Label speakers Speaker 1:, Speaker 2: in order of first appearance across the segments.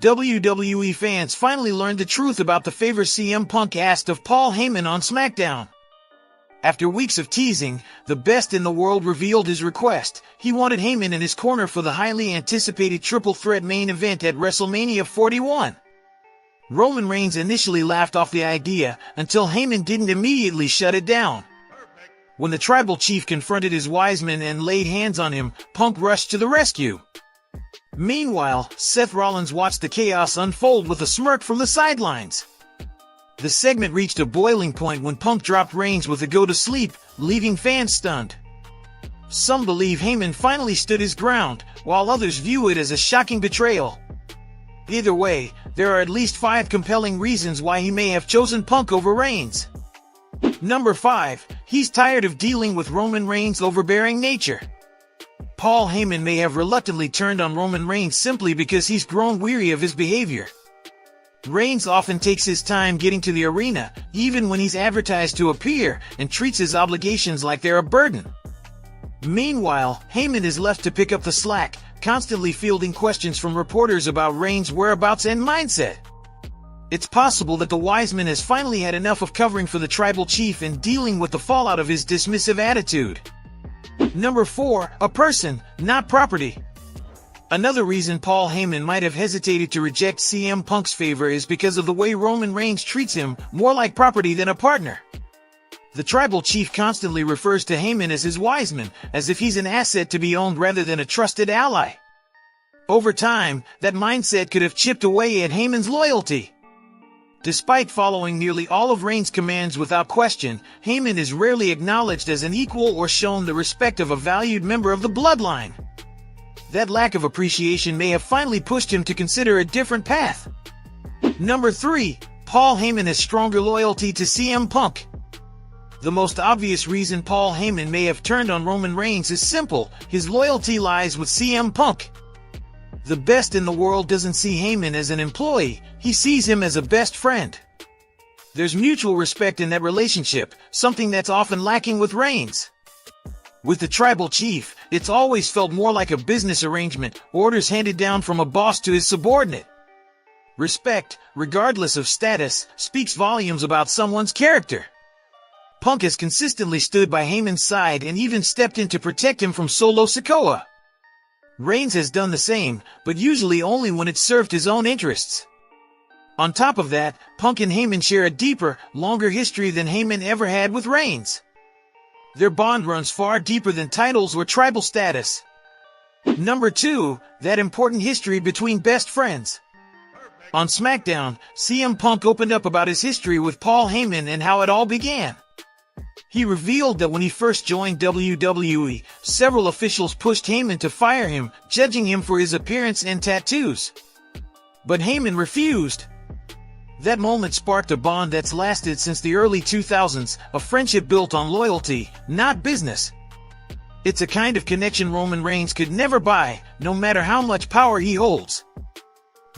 Speaker 1: WWE fans finally learned the truth about the favor CM Punk asked of Paul Heyman on SmackDown. After weeks of teasing, the best in the world revealed his request. He wanted Heyman in his corner for the highly anticipated triple threat main event at WrestleMania 41. Roman Reigns initially laughed off the idea until Heyman didn't immediately shut it down. When the tribal chief confronted his wise men and laid hands on him, Punk rushed to the rescue. Meanwhile, Seth Rollins watched the chaos unfold with a smirk from the sidelines. The segment reached a boiling point when Punk dropped Reigns with a go to sleep, leaving fans stunned. Some believe Heyman finally stood his ground, while others view it as a shocking betrayal. Either way, there are at least 5 compelling reasons why he may have chosen Punk over Reigns. Number 5. He's tired of dealing with Roman Reigns' overbearing nature. Paul Heyman may have reluctantly turned on Roman Reigns simply because he's grown weary of his behavior. Reigns often takes his time getting to the arena, even when he's advertised to appear, and treats his obligations like they're a burden. Meanwhile, Heyman is left to pick up the slack, constantly fielding questions from reporters about Reigns' whereabouts and mindset. It's possible that the wise man has finally had enough of covering for the tribal chief and dealing with the fallout of his dismissive attitude. Number 4. A person, not property. Another reason Paul Heyman might have hesitated to reject CM Punk's favor is because of the way Roman Reigns treats him, more like property than a partner. The tribal chief constantly refers to Heyman as his wise man, as if he's an asset to be owned rather than a trusted ally. Over time, that mindset could have chipped away at Heyman's loyalty. Despite following nearly all of Reigns' commands without question, Heyman is rarely acknowledged as an equal or shown the respect of a valued member of the bloodline. That lack of appreciation may have finally pushed him to consider a different path. Number 3. Paul Heyman has stronger loyalty to CM Punk. The most obvious reason Paul Heyman may have turned on Roman Reigns is simple: his loyalty lies with CM Punk. The best in the world doesn't see Heyman as an employee, he sees him as a best friend. There's mutual respect in that relationship, something that's often lacking with Reigns. With the tribal chief, it's always felt more like a business arrangement, orders handed down from a boss to his subordinate. Respect, regardless of status, speaks volumes about someone's character. Punk has consistently stood by Heyman's side and even stepped in to protect him from Solo Sikoa. Reigns has done the same, but usually only when it served his own interests. On top of that, Punk and Heyman share a deeper, longer history than Heyman ever had with Reigns. Their bond runs far deeper than titles or tribal status. Number 2. That important history between best friends. On SmackDown, CM Punk opened up about his history with Paul Heyman and how it all began. He revealed that when he first joined WWE, several officials pushed Heyman to fire him, judging him for his appearance and tattoos. But Heyman refused. That moment sparked a bond that's lasted since the early 2000s, a friendship built on loyalty, not business. It's a kind of connection Roman Reigns could never buy, no matter how much power he holds.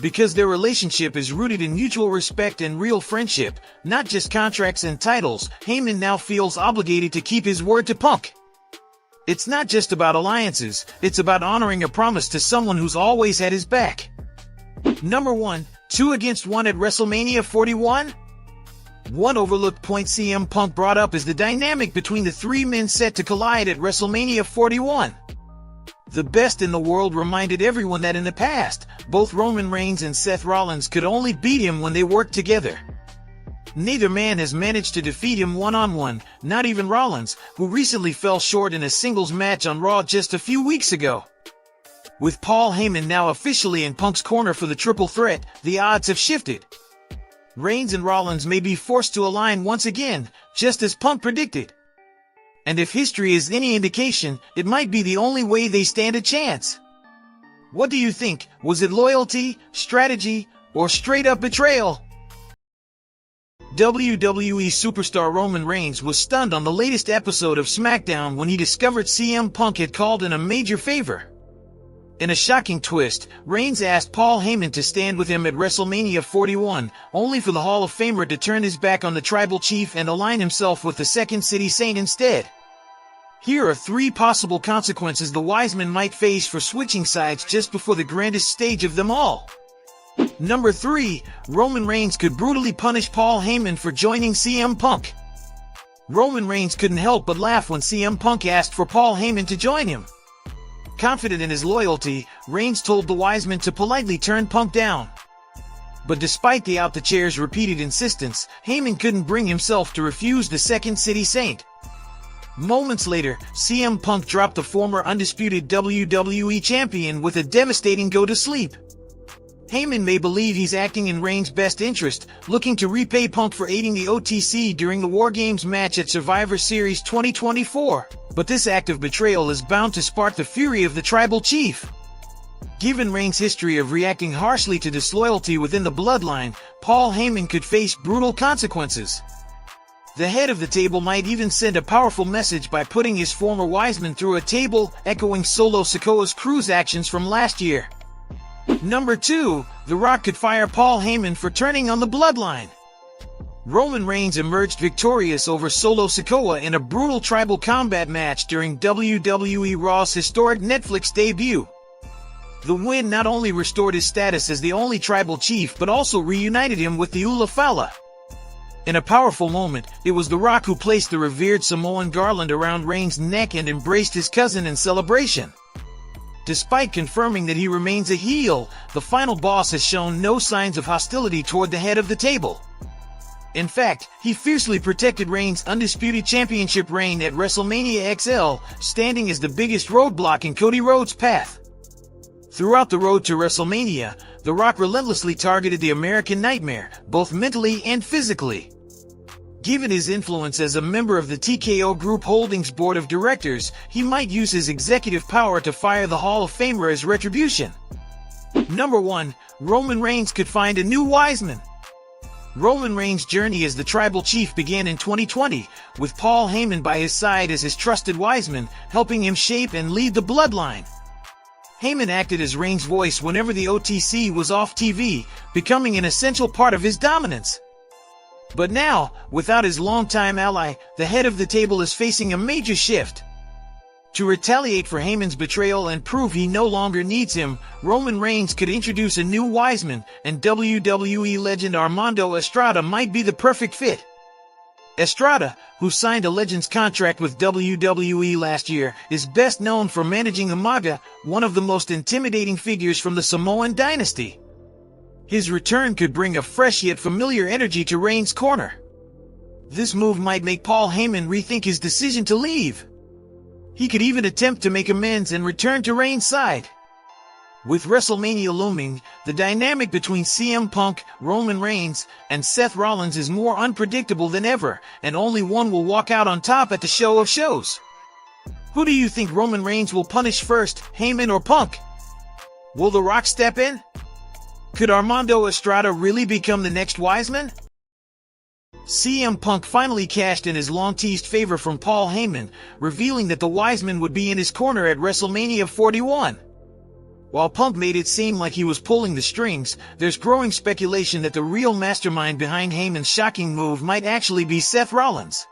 Speaker 1: Because their relationship is rooted in mutual respect and real friendship, not just contracts and titles, Heyman now feels obligated to keep his word to Punk. It's not just about alliances, it's about honoring a promise to someone who's always had his back. Number 1. 2 against 1 at WrestleMania 41? One overlooked point CM Punk brought up is the dynamic between the 3 men set to collide at WrestleMania 41. The best in the world reminded everyone that in the past, both Roman Reigns and Seth Rollins could only beat him when they worked together. Neither man has managed to defeat him one-on-one, not even Rollins, who recently fell short in a singles match on Raw just a few weeks ago. With Paul Heyman now officially in Punk's corner for the triple threat, the odds have shifted. Reigns and Rollins may be forced to align once again, just as Punk predicted. And if history is any indication, it might be the only way they stand a chance. What do you think? Was it loyalty, strategy, or straight-up betrayal? WWE superstar Roman Reigns was stunned on the latest episode of SmackDown when he discovered CM Punk had called in a major favor. In a shocking twist, Reigns asked Paul Heyman to stand with him at WrestleMania 41, only for the Hall of Famer to turn his back on the tribal chief and align himself with the Second City Saint instead. Here are 3 possible consequences the wise men might face for switching sides just before the grandest stage of them all. Number 3. Roman Reigns could brutally punish Paul Heyman for joining CM Punk. Roman Reigns couldn't help but laugh when CM Punk asked for Paul Heyman to join him. Confident in his loyalty, Reigns told the Wiseman to politely turn Punk down. But despite the out-the-chair's repeated insistence, Heyman couldn't bring himself to refuse the Second City Saint. Moments later, CM Punk dropped the former undisputed WWE champion with a devastating go-to-sleep. Heyman may believe he's acting in Reigns' best interest, looking to repay Punk for aiding the OTC during the War Games match at Survivor Series 2024. But this act of betrayal is bound to spark the fury of the tribal chief. Given Reigns' history of reacting harshly to disloyalty within the bloodline, Paul Heyman could face brutal consequences. The head of the table might even send a powerful message by putting his former Wiseman through a table, echoing Solo Sikoa's cruise actions from last year. Number 2. The Rock could fire Paul Heyman for turning on the bloodline. Roman Reigns emerged victorious over Solo Sikoa in a brutal tribal combat match during WWE Raw's historic Netflix debut. The win not only restored his status as the only tribal chief but also reunited him with the Ula Fala. In a powerful moment, it was The Rock who placed the revered Samoan garland around Reigns' neck and embraced his cousin in celebration. Despite confirming that he remains a heel, the final boss has shown no signs of hostility toward the head of the table. In fact, he fiercely protected Reigns' undisputed championship reign at WrestleMania XL, standing as the biggest roadblock in Cody Rhodes' path. Throughout the road to WrestleMania, The Rock relentlessly targeted the American Nightmare, both mentally and physically. Given his influence as a member of the TKO Group Holdings Board of Directors, he might use his executive power to fire the Hall of Famer as retribution. Number 1. Roman Reigns could find a new Wiseman. Roman Reigns' journey as the tribal chief began in 2020, with Paul Heyman by his side as his trusted Wiseman, helping him shape and lead the bloodline. Heyman acted as Reigns' voice whenever the OTC was off TV, becoming an essential part of his dominance. But now, without his longtime ally, the head of the table is facing a major shift. To retaliate for Heyman's betrayal and prove he no longer needs him, Roman Reigns could introduce a new Wiseman, and WWE legend Armando Estrada might be the perfect fit. Estrada, who signed a Legends contract with WWE last year, is best known for managing Umaga, one of the most intimidating figures from the Samoan dynasty. His return could bring a fresh yet familiar energy to Reigns' corner. This move might make Paul Heyman rethink his decision to leave. He could even attempt to make amends and return to Reigns' side. With WrestleMania looming, the dynamic between CM Punk, Roman Reigns, and Seth Rollins is more unpredictable than ever, and only one will walk out on top at the show of shows. Who do you think Roman Reigns will punish first, Heyman or Punk? Will The Rock step in? Could Armando Estrada really become the next Wiseman? CM Punk finally cashed in his long-teased favor from Paul Heyman, revealing that the Wiseman would be in his corner at WrestleMania 41. While Punk made it seem like he was pulling the strings, there's growing speculation that the real mastermind behind Heyman's shocking move might actually be Seth Rollins.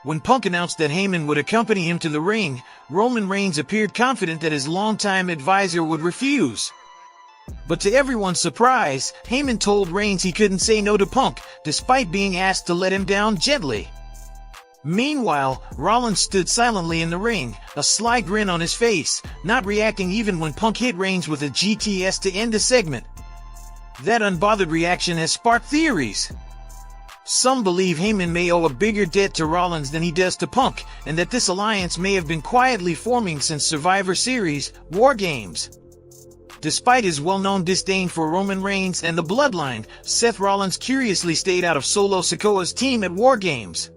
Speaker 1: When Punk announced that Heyman would accompany him to the ring, Roman Reigns appeared confident that his longtime advisor would refuse. But to everyone's surprise, Heyman told Reigns he couldn't say no to Punk, despite being asked to let him down gently. Meanwhile, Rollins stood silently in the ring, a sly grin on his face, not reacting even when Punk hit Reigns with a GTS to end the segment. That unbothered reaction has sparked theories. Some believe Heyman may owe a bigger debt to Rollins than he does to Punk, and that this alliance may have been quietly forming since Survivor Series, War Games. Despite his well-known disdain for Roman Reigns and the Bloodline, Seth Rollins curiously stayed out of Solo Sikoa's team at War Games.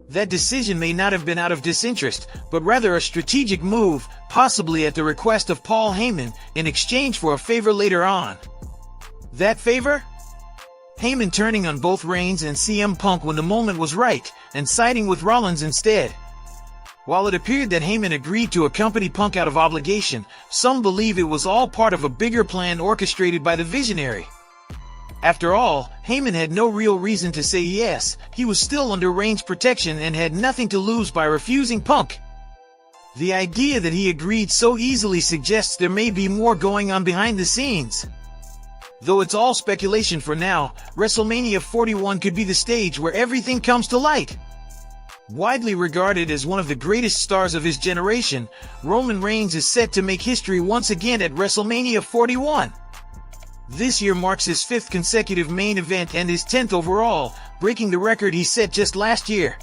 Speaker 1: That decision may not have been out of disinterest, but rather a strategic move, possibly at the request of Paul Heyman, in exchange for a favor later on. That favor? Heyman turning on both Reigns and CM Punk when the moment was right, and siding with Rollins instead. While it appeared that Heyman agreed to accompany Punk out of obligation, some believe it was all part of a bigger plan orchestrated by the Visionary. After all, Heyman had no real reason to say yes, he was still under Reigns' protection and had nothing to lose by refusing Punk. The idea that he agreed so easily suggests there may be more going on behind the scenes. Though it's all speculation for now, WrestleMania 41 could be the stage where everything comes to light. Widely regarded as one of the greatest stars of his generation, Roman Reigns is set to make history once again at WrestleMania 41. This year marks his 5th consecutive main event and his 10th overall, breaking the record he set just last year.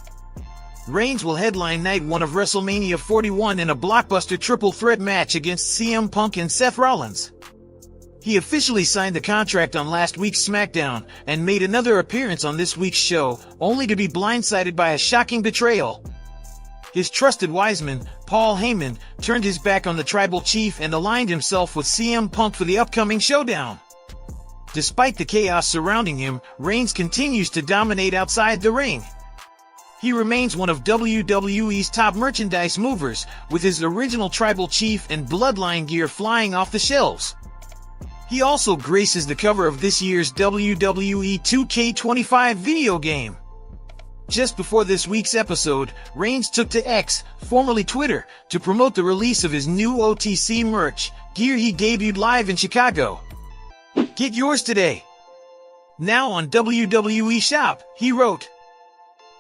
Speaker 1: Reigns will headline Night 1 of WrestleMania 41 in a blockbuster triple threat match against CM Punk and Seth Rollins. He officially signed the contract on last week's SmackDown and made another appearance on this week's show, only to be blindsided by a shocking betrayal. His trusted wiseman, Paul Heyman, turned his back on the tribal chief and aligned himself with CM Punk for the upcoming showdown. Despite the chaos surrounding him, Reigns continues to dominate outside the ring. He remains one of WWE's top merchandise movers, with his original tribal chief and bloodline gear flying off the shelves. He also graces the cover of this year's WWE 2K25 video game. Just before this week's episode, Reigns took to X, formerly Twitter, to promote the release of his new OTC merch, gear he debuted live in Chicago. Get yours today. Now on WWE Shop, he wrote,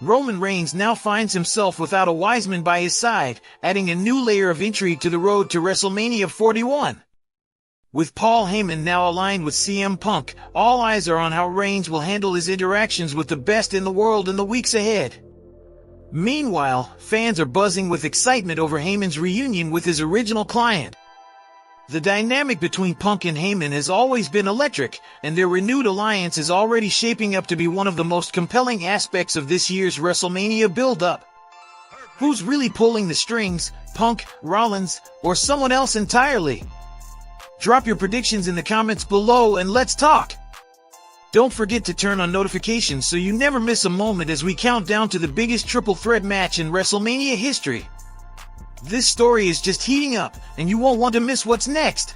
Speaker 1: Roman Reigns now finds himself without a wiseman by his side, adding a new layer of intrigue to the road to WrestleMania 41. With Paul Heyman now aligned with CM Punk, all eyes are on how Reigns will handle his interactions with the best in the world in the weeks ahead. Meanwhile, fans are buzzing with excitement over Heyman's reunion with his original client. The dynamic between Punk and Heyman has always been electric, and their renewed alliance is already shaping up to be one of the most compelling aspects of this year's WrestleMania build-up. Who's really pulling the strings, Punk, Rollins, or someone else entirely? Drop your predictions in the comments below and let's talk! Don't forget to turn on notifications so you never miss a moment as we count down to the biggest triple threat match in WrestleMania history. This story is just heating up, and you won't want to miss what's next.